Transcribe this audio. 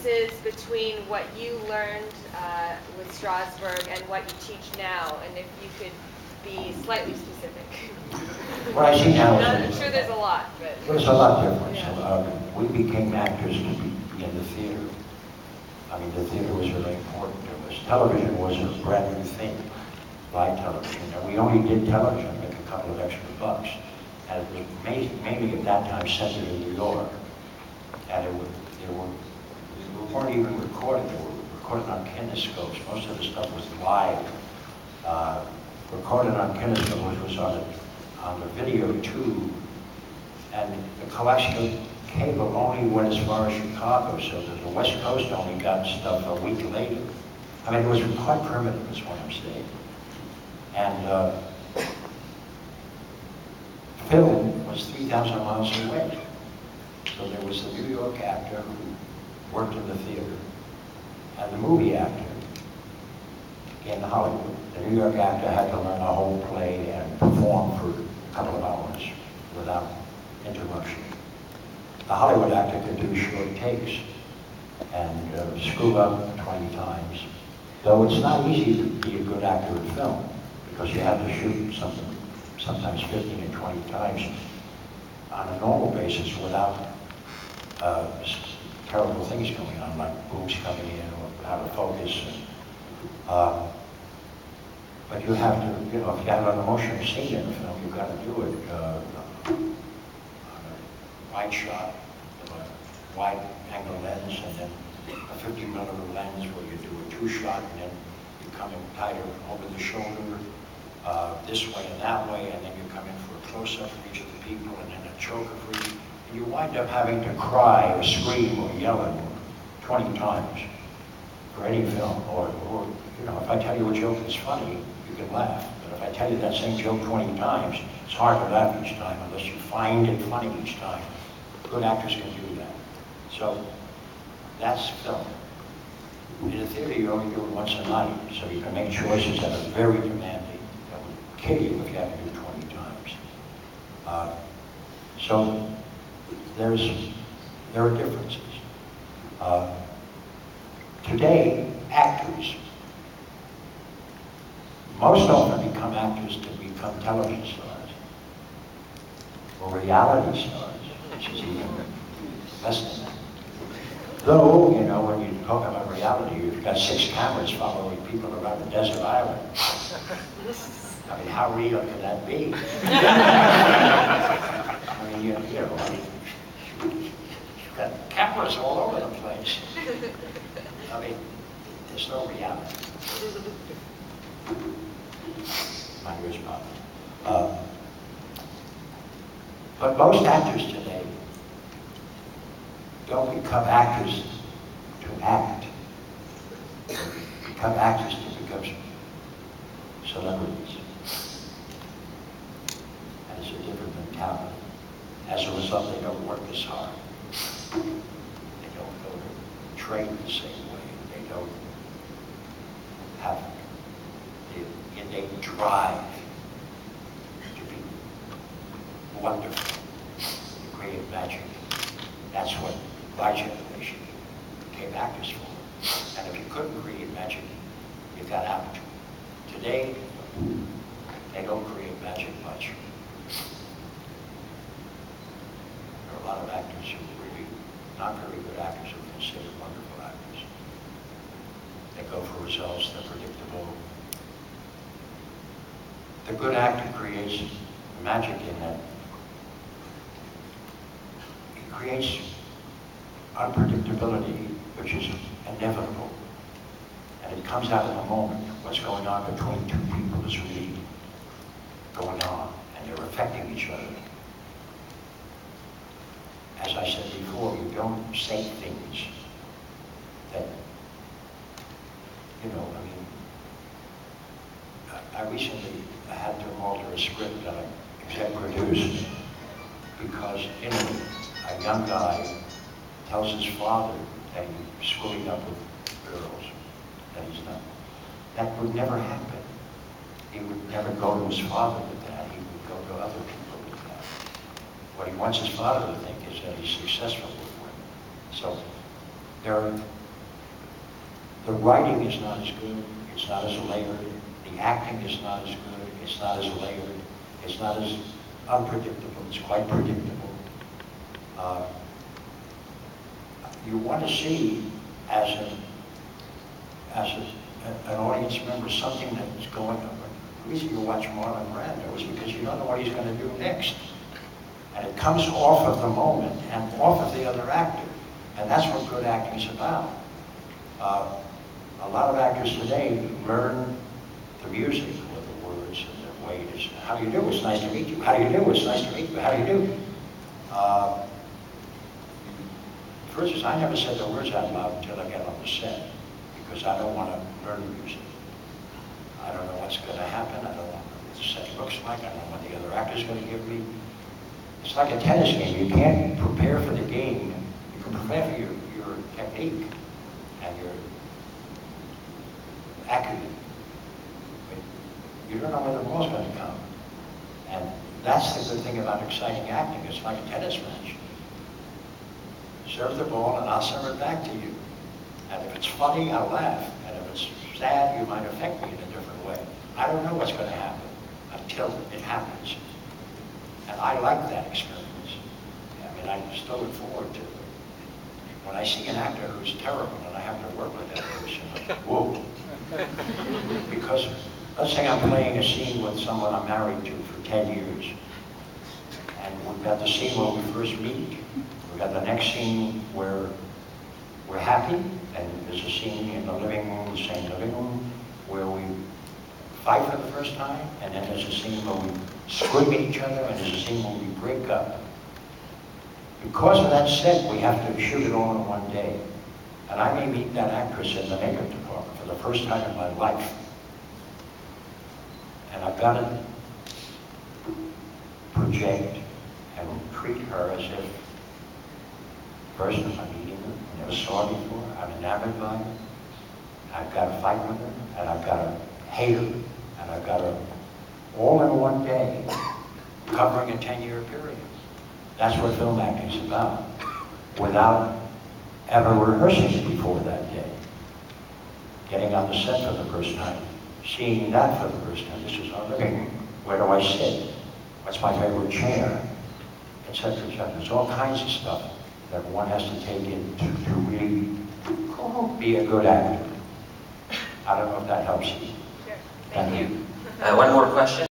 differences between what you learned with Strasberg and what you teach now, and if you could be slightly specific. What I see now is... I'm sure there's a lot, but... There's a lot different. Yeah. We became actors to be in the theater. I mean, the theater was really important to us. Television was a brand new thing, live television. And we only did television to make a couple of extra bucks. And it was mainly at that time centered in New York. And we weren't even recorded. They were recorded on kinescopes. Most of the stuff was live. Recorded on kinescope, which was on the video tube. And the coaxial cable only went as far as Chicago, so that the West Coast only got stuff a week later. I mean, it was quite primitive, is what I'm saying. And film was 3,000 miles away. So there was the New York actor who worked in the theater, and the movie actor in Hollywood. The New York actor had to learn a whole play and perform for a couple of hours without interruption. The Hollywood actor could do short takes and screw up 20 times. Though it's not easy to be a good actor in film, because you have to shoot something sometimes 15 and 20 times on a normal basis without terrible things going on, like boobs coming in or out of focus. But you have to, if you have an emotional scene in a film, you've got to do it on a wide shot, with a wide angle lens, and then a 50mm lens where you do a two-shot, and then you come in tighter over the shoulder, this way and that way, and then you come in for a close-up for each of the people, and then a choker for each. And you wind up having to cry or scream or yell at 20 times for any film, or if I tell you a joke that's funny, you can laugh. But if I tell you that same joke 20 times, it's hard to laugh each time unless you find it funny each time. Good actors can do that. So that's film. In a theater, you only do it once a night, so you can make choices that are very demanding, that would kill you if you had to do 20 times. So there are differences. Today, actors most often become actors to become television stars or reality stars, which is even less than that. Though, when you talk about reality, you've got 6 cameras following people around the desert island. I mean, how real can that be? I mean, you've got cameras all over the place. I mean, there's no reality. My ears pop. But most actors today don't become actors to act. They become actors to become celebrities. And it's a different mentality. As a result, they don't work as hard. They don't go to train the same way. They don't have the innate drive to be wonderful, to create magic. That's what my generation became actors for. And if you couldn't create magic, you got out. Today, they don't create magic much. There are a lot of actors who are really not very good actors who are considered wonderful actors. They go for results, they're predictable. The good actor creates magic in that he creates unpredictability, which is inevitable. And it comes out in the moment. What's going on between two people is really going on, and they're affecting each other. As I said before, you don't say things that, I recently had to alter a script that I exec produced because, a young guy tells his father that he's screwing up with girls, that he's not. That would never happen. He would never go to his father with that. He would go to other people with that. What he wants his father to think is that he's successful with women. So the writing is not as good, it's not as layered, the acting is not as good, it's not as layered, it's not as unpredictable, it's quite predictable. You want to see, as an audience member, something that's going on. The reason you watch Marlon Brando is because you don't know what he's going to do next. And it comes off of the moment and off of the other actor. And that's what good acting is about. A lot of actors today learn the music or the words and the way it is. How do you do? It's nice to meet you. How do you do? It's nice to meet you. How do you do? For instance, I never said the words out loud until I get on the set, because I don't want to learn the music. I don't know what's going to happen. I don't know what the set looks like. I don't know what the other actor's going to give me. It's like a tennis game. You can't prepare for the game. You can prepare for your technique and your acumen. But you don't know where the ball's going to come. And that's the good thing about exciting acting. It's like a tennis match. Serve the ball and I'll serve it back to you. And if it's funny, I'll laugh. And if it's sad, you might affect me in a different way. I don't know what's going to happen until it happens. And I like that experience. I mean, I still look forward to it. When I see an actor who's terrible and I have to work with that person, whoa. Because let's say I'm playing a scene with someone I'm married to for 10 years. And we've got the scene where we first meet. We've got the next scene where we're happy, and there's a scene in the living room, the same living room, where we fight for the first time, and then there's a scene where we scream at each other, and there's a scene where we break up. Because of that set, we have to shoot it all in one day. And I may meet that actress in the makeup department for the first time in my life. And I've got to project and treat her as if person I'm meeting her, I never saw her before, I'm enamored by her, I've got to fight with her, and I've got to hate her, and I've got to, all in one day, covering a 10-year period. That's what film acting is about, without ever rehearsing it before that day. Getting on the set for the first time, seeing that for the first time, this is our living room, where do I sit, what's my favorite chair, etc., etc. There's all kinds of stuff that one has to take in to really be a good actor. I don't know if that helps you. Sure. Thank you. One more question.